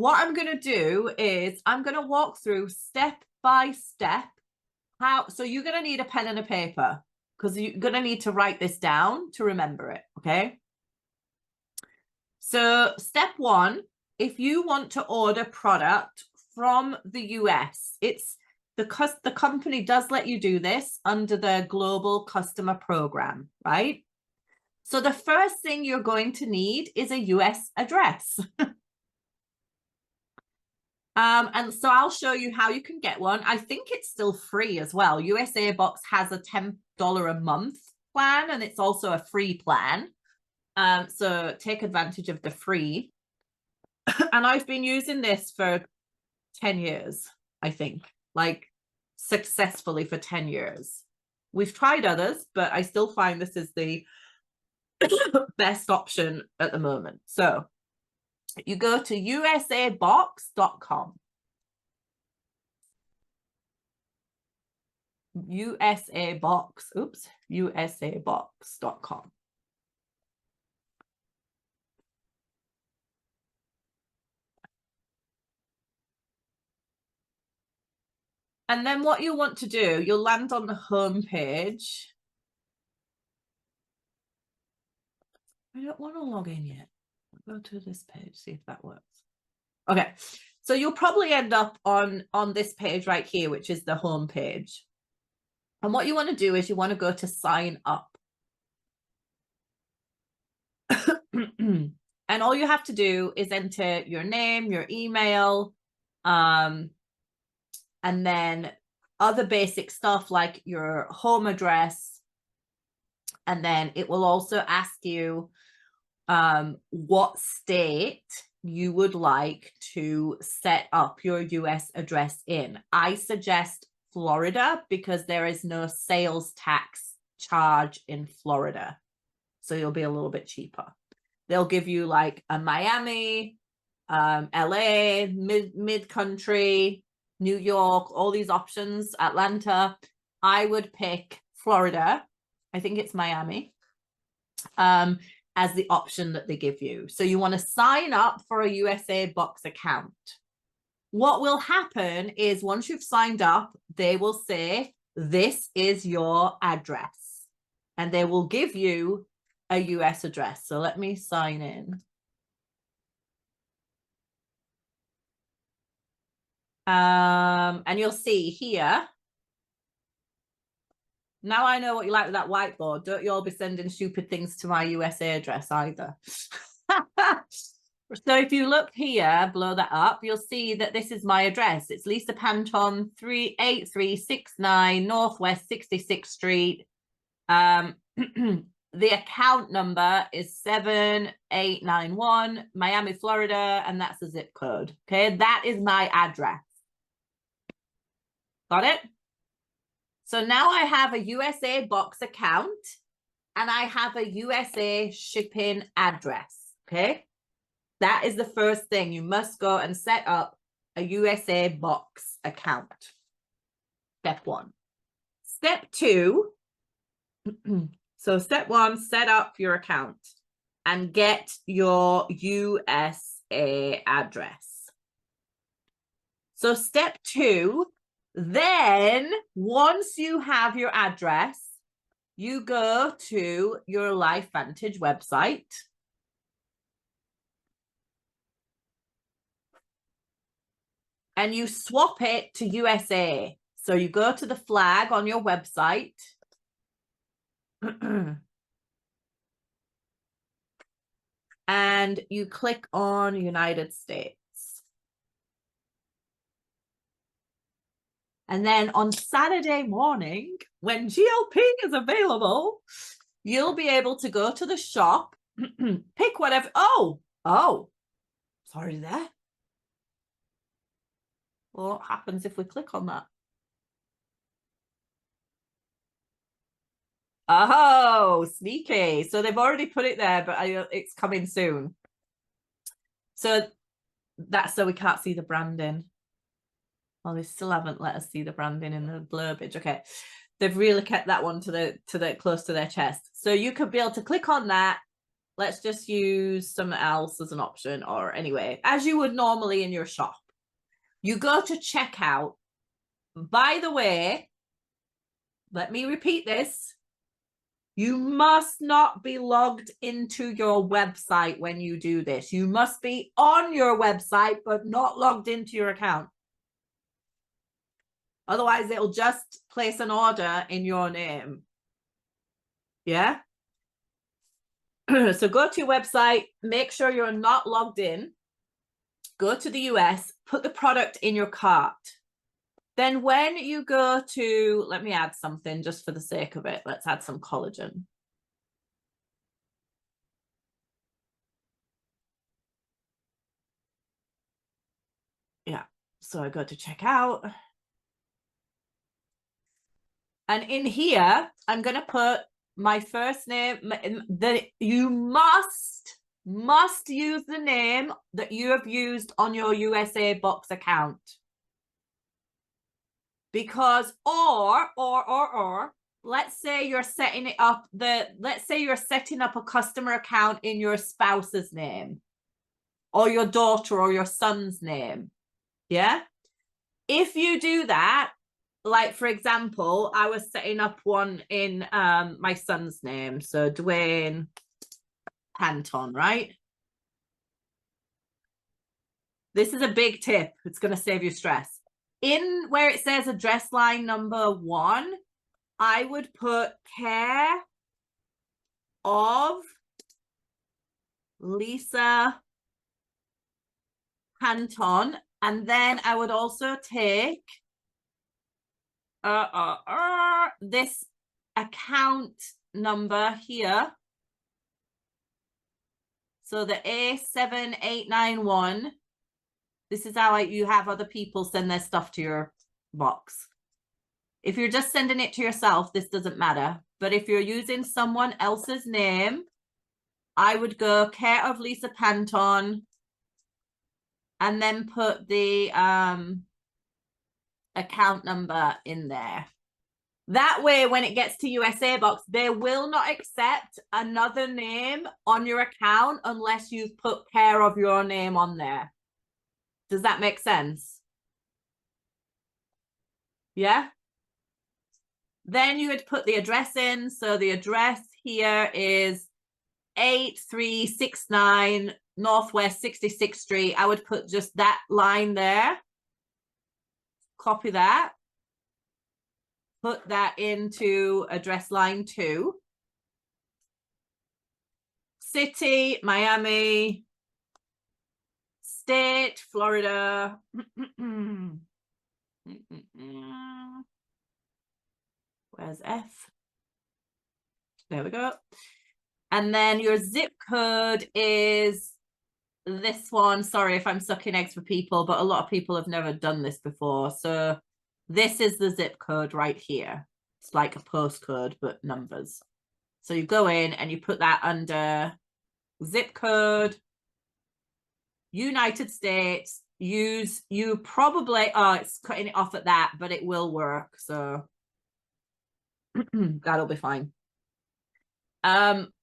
what I'm going to do is I'm going to walk through step by step how, so you're going to need a pen and a paper because you're going to need to write this down to remember it, okay? So step one, if you want to order product from the US, it's the company does let you do this under the Global Customer Program, right? So the first thing you're going to need is a US address. And so I'll show you how you can get one. I think it's still free as well. USABox has a $10 a month plan, and it's also a free plan. So take advantage of the free. And I've been using this for 10 years, I think, like successfully for 10 years. We've tried others, but I still find this is the best option at the moment. So you go to USAbox.com. USAbox.com. And then what you want to do, you'll land on the home page. I don't want to log in yet. I'll go to this page, see if that works. Okay, so you'll probably end up on this page right here, which is the home page. And what you want to do is you want to go to sign up. And all you have to do is enter your name, your email, and then other basic stuff like your home address. And then it will also ask you what state you would like to set up your US address in. I suggest Florida because there is no sales tax charge in Florida. So you'll be a little bit cheaper. They'll give you like a Miami, LA, mid-country, New York, all these options, Atlanta. I would pick Florida. I think it's Miami, as the option that they give you. So you want to sign up for a USAbox account. What will happen is once you've signed up, they will say, this is your address. And they will give you a US address. So let me sign in. And you'll see here. Now I know what you like with that whiteboard. Don't you all be sending stupid things to my USA address either. So if you look here, blow that up, you'll see that this is my address. It's Lisa Panton, 38369 Northwest 66th Street. The account number is 7891 Miami, Florida, and that's the zip code. Okay, that is my address. Got it? So now I have a USAbox account and I have a USA shipping address. Okay, that is the first thing. You must go and set up a USAbox account. Step one. Step two. So step one, set up your account and get your USA address. So step two, then once you have your address, you go to your LifeVantage website. And you swap it to USA. So you go to the flag on your website. And you click on United States. And then on Saturday morning, when GLP is available, you'll be able to go to the shop, pick whatever. Oh, sorry there. Well, what happens if we click on that? Oh, sneaky. So they've already put it there, but it's coming soon. So that's so we can't see the branding. Well, they still haven't let us see the branding in the blurbage. Okay. They've really kept that one to the close to their chest. So you could be able to click on that let's just use something else as an option, or anyway, as you would normally in your shop. You go to checkout. By the way, let me repeat this. You must not be logged into your website when you do this. You must be on your website, but not logged into your account. Otherwise, it'll just place an order in your name. Yeah? So go to your website, make sure you're not logged in, go to the US, put the product in your cart. Then when you go to, let me add something just for the sake of it. Let's add some collagen. Yeah, so I go to checkout. And in here, I'm going to put my first name. You must use the name that you have used on your USABox account. Because, let's say you're setting it up, let's say you're setting up a customer account in your spouse's name, or your daughter or your son's name. Yeah. If you do that, like for example, I was setting up one in my son's name. So Dwayne Panton, right? This is a big tip. It's going to save you stress. In where it says address line number 1, I would put care of Lisa Panton. And then I would also take this account number here. So the A7891. This is how you have other people send their stuff to your box. If you're just sending it to yourself, this doesn't matter. But if you're using someone else's name, I would go care of Lisa Panton and then put the account number in there. That way, when it gets to USABox, they will not accept another name on your account unless you've put care of your name on there. Does that make sense? Yeah. Then you would put the address in. So the address here is 8369 Northwest 66th Street. I would put just that line there. Copy that. Put that into address line 2. City, Miami. State, Florida. Where's F? There we go. And then your zip code is this one. Sorry if I'm sucking eggs for people, but a lot of people have never done this before. So this is the zip code right here. It's like a postcode, but numbers. So you go in and you put that under zip code, United States. You probably, it's cutting it off at that, but it will work. So that'll be fine.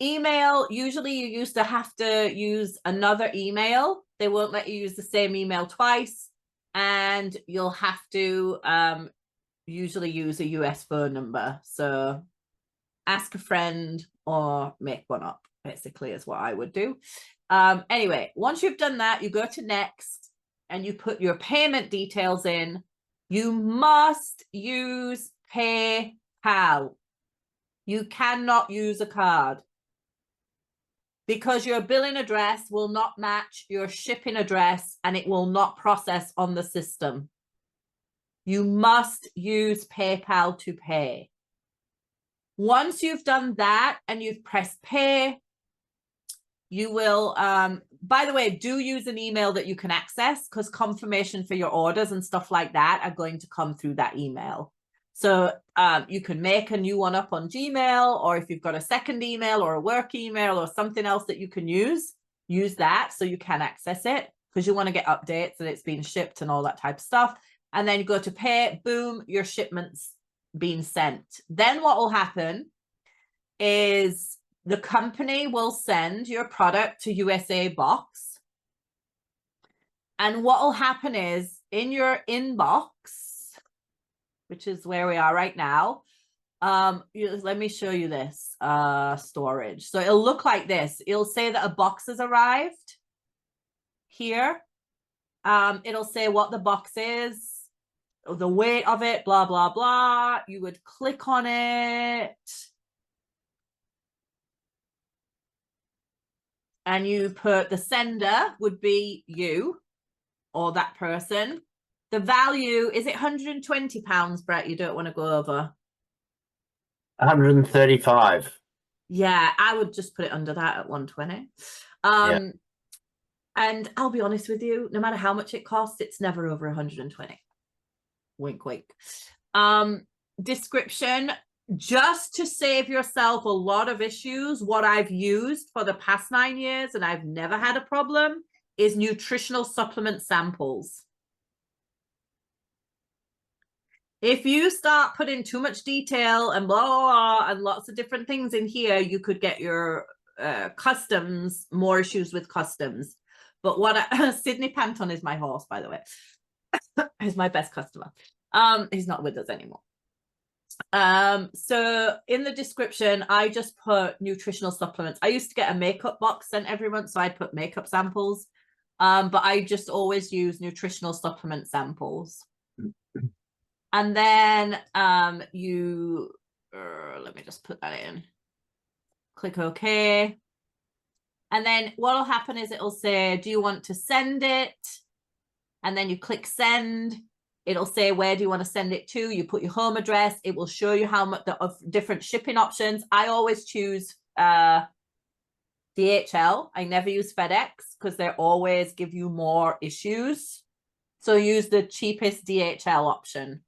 Email, usually you used to have to use another email. They won't let you use the same email twice, and you'll have to usually use a US phone number. So ask a friend or make one up, basically, is what I would do. Anyway, once you've done that, you go to next and you put your payment details in. You must use PayPal. You cannot use a card because your billing address will not match your shipping address and it will not process on the system. You must use PayPal to pay. Once you've done that and you've pressed pay, you will, by the way, do use an email that you can access, because confirmation for your orders and stuff like that are going to come through that email. So you can make a new one up on Gmail, or if you've got a second email or a work email or something else that you can use that so you can access it, because you want to get updates that it's been shipped and all that type of stuff. And then you go to pay, boom, your shipment's been sent. Then what will happen is the company will send your product to USABox. And what will happen is in your inbox, which is where we are right now, let me show you this storage. So it'll look like this. It'll say that a box has arrived here. It'll say what the box is, the weight of it, blah, blah, blah. You would click on it. And you put the sender would be you or that person. The value, is it £120, Brett? You don't want to go over? 135. Yeah, I would just put it under that at 120. Yeah. And I'll be honest with you, no matter how much it costs, it's never over 120. Wink, wink. Description, just to save yourself a lot of issues, what I've used for the past 9 years, and I've never had a problem, is nutritional supplement samples. If you start putting too much detail and blah, blah, blah, and lots of different things in here, you could get your customs, more issues with customs. But what Sydney Panton is my horse, by the way. He's my best customer. He's not with us anymore. So in the description, I just put nutritional supplements. I used to get a makeup box sent every month, so I'd put makeup samples. But I just always use nutritional supplement samples. And then let me just put that in. Click OK. And then what will happen is it'll say, do you want to send it? And then you click send. It'll say, where do you want to send it to? You put your home address. It will show you how much of different shipping options. I always choose DHL. I never use FedEx because they always give you more issues. So use the cheapest DHL option.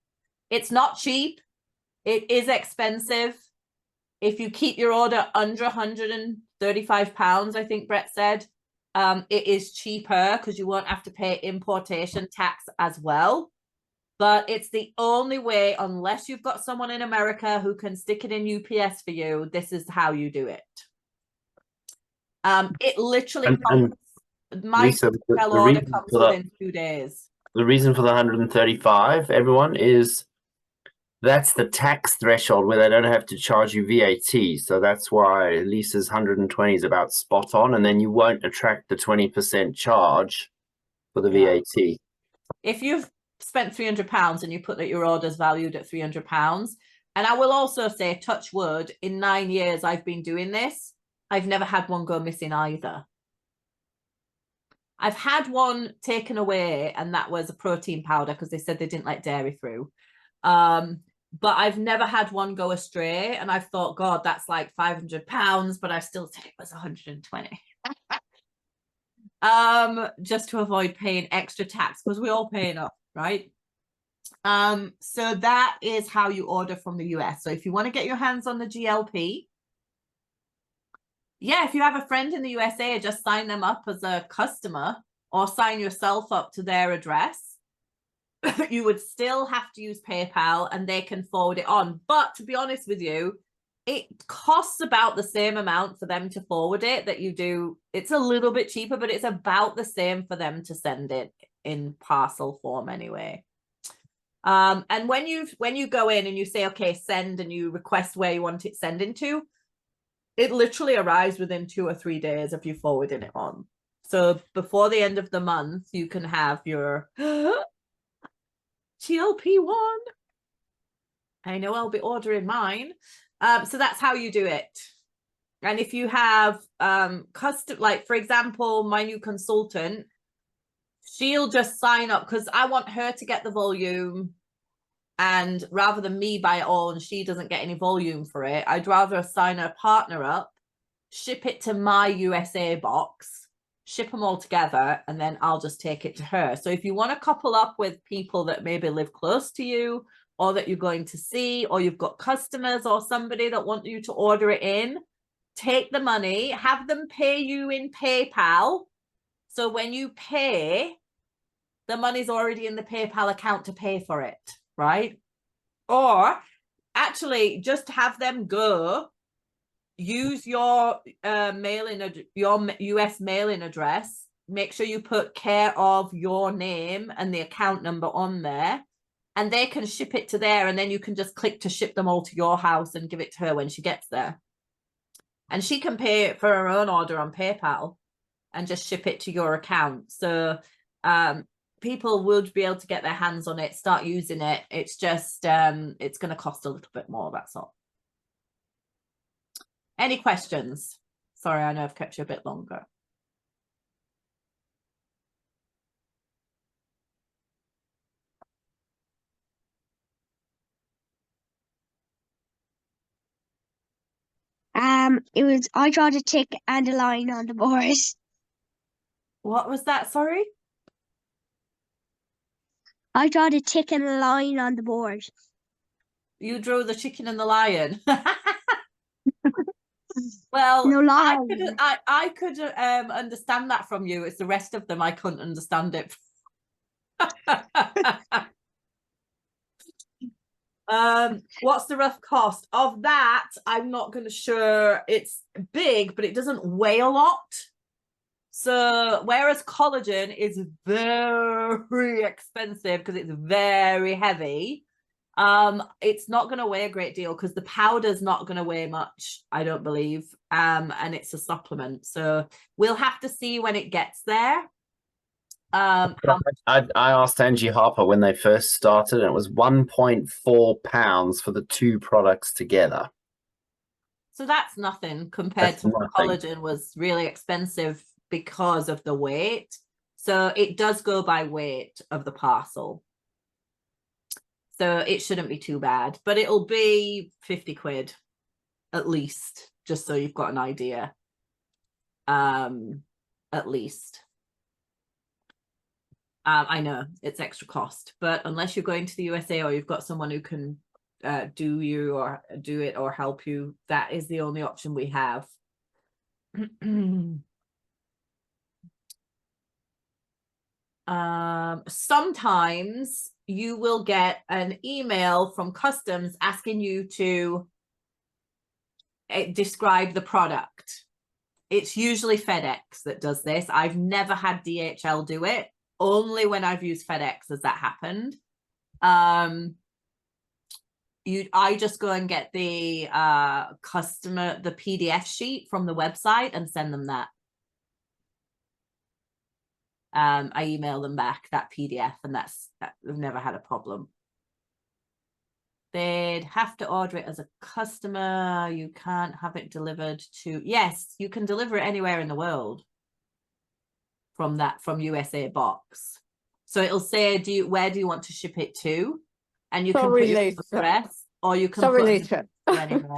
It's not cheap. It is expensive. If you keep your order under £135, I think Brett said, it is cheaper because you won't have to pay importation tax as well. But it's the only way, unless you've got someone in America who can stick it in UPS for you, this is how you do it. It literally comes, my Lisa, order comes within 2 days. The reason for the 135, everyone, is that's the tax threshold where they don't have to charge you VAT. So that's why Lisa's 120 is about spot on, and then you won't attract the 20% charge for the VAT. If you've spent £300 and you put that your order's valued at £300, and I will also say, touch wood, in 9 years I've been doing this, I've never had one go missing either. I've had one taken away, and that was a protein powder because they said they didn't let dairy through. But I've never had one go astray, and I've thought, God, that's like £500, but I still think it was 120. Just to avoid paying extra tax, because we all pay enough, right? So that is how you order from the US. So if you want to get your hands on the GLP, yeah, if you have a friend in the USA, just sign them up as a customer or sign yourself up to their address. You would still have to use PayPal and they can forward it on. But to be honest with you, it costs about the same amount for them to forward it that you do. It's a little bit cheaper, but it's about the same for them to send it in parcel form anyway. And when you go in and you say, okay, send, and you request where you want it sending to, it literally arrives within 2 or 3 days if you forwarded it on. So before the end of the month, you can have your GLP-1. I know I'll be ordering mine. So that's how you do it. And if you have custom, like for example, my new consultant, she'll just sign up because I want her to get the volume, and rather than me buy it all and she doesn't get any volume for it, I'd rather sign her partner up, ship it to my USA box, ship them all together, and then I'll just take it to her. So if you want to couple up with people that maybe live close to you, or that you're going to see, or you've got customers or somebody that want you to order it in, take the money, have them pay you in PayPal. So when you pay, the money's already in the PayPal account to pay for it, right? Or actually just have them go use your your US mailing address. Make sure you put care of your name and the account number on there, and they can ship it to there, and then you can just click to ship them all to your house and give it to her when she gets there. And she can pay for her own order on PayPal and just ship it to your account. So people would be able to get their hands on it, start using it. It's just it's going to cost a little bit more, that's all. Any questions? Sorry, I know I've kept you a bit longer. I tried a tick and a line on the board. What was that? Sorry? I tried a tick and a line on the board. You drew the chicken and the lion. Well, No lie. I could understand that from you. It's the rest of them I couldn't understand it. What's the rough cost of that? I'm not going to sure. It's big, but it doesn't weigh a lot. So whereas collagen is very expensive because it's very heavy, it's not going to weigh a great deal because the powder's not going to weigh much, I don't believe. And it's a supplement. So we'll have to see when it gets there. I asked Angie Harper when they first started, and it was 1.4 pounds for the two products together. So that's nothing compared to what collagen was really expensive because of the weight. So it does go by weight of the parcel. So it shouldn't be too bad, but it'll be 50 quid at least, just so you've got an idea. At least. I know it's extra cost, but unless you're going to the USA or you've got someone who can do it or help you, that is the only option we have. Sometimes you will get an email from customs asking you to describe the product. It's usually FedEx that does this. I've never had DHL do it. Only when I've used FedEx has that happened. I just go and get the the PDF sheet from the website and send them that. I email them back that PDF, and we've never had a problem. They'd have to order it as a customer. You can't have it delivered to, yes, you can deliver it anywhere in the world from USABox. So it'll say, where do you want to ship it to? And you can put your address, or you can put Lisa. anywhere.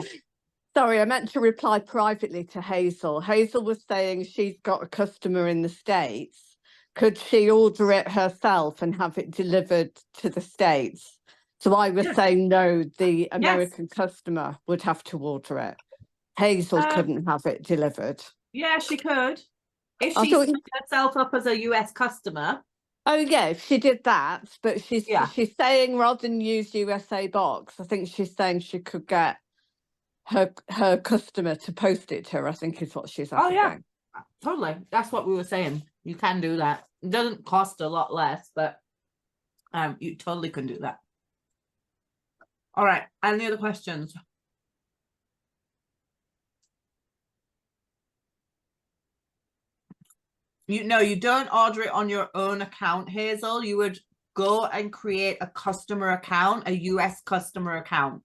Sorry, I meant to reply privately to Hazel. Hazel was saying she's got a customer in the States. Could she order it herself and have it delivered to the States? So I was saying no, the American customer would have to order it. Hazel couldn't have it delivered. Yeah, she could. If she set herself up as a US customer. Oh yeah, if she did that, but she's saying rather than use USABox, I think she's saying she could get her customer to post it to her, I think is what she's asking. Oh yeah, totally. That's what we were saying. You can do that. It doesn't cost a lot less, but you totally can do that. All right, any other questions? You don't order it on your own account, Hazel. You would go and create a customer account, a US customer account,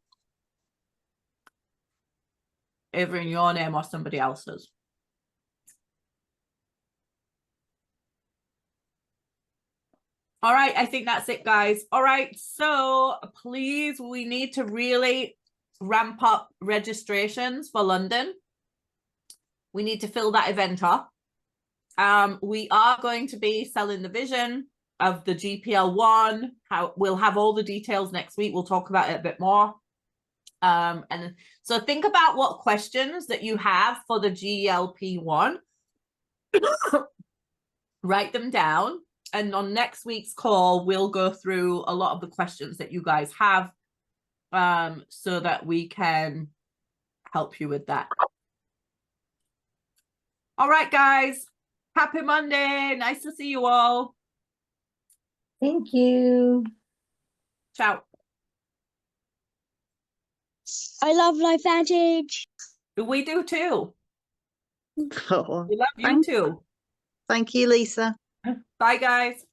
either in your name or somebody else's. All right, I think that's it, guys. All right, so please, we need to really ramp up registrations for London. We need to fill that event up. We are going to be selling the vision of the GPL1. We'll have all the details next week. We'll talk about it a bit more. And so think about what questions that you have for the GLP1. Write them down. And on next week's call, we'll go through a lot of the questions that you guys have so that we can help you with that. All right, guys. Happy Monday. Nice to see you all. Thank you. Ciao. I love LifeVantage. We do too. Oh, We love you too. thank you, Lisa. Bye, guys.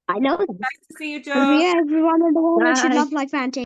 I know. Nice to see you, Joe. Yeah, everyone in the world should Bye. love LifeVantage.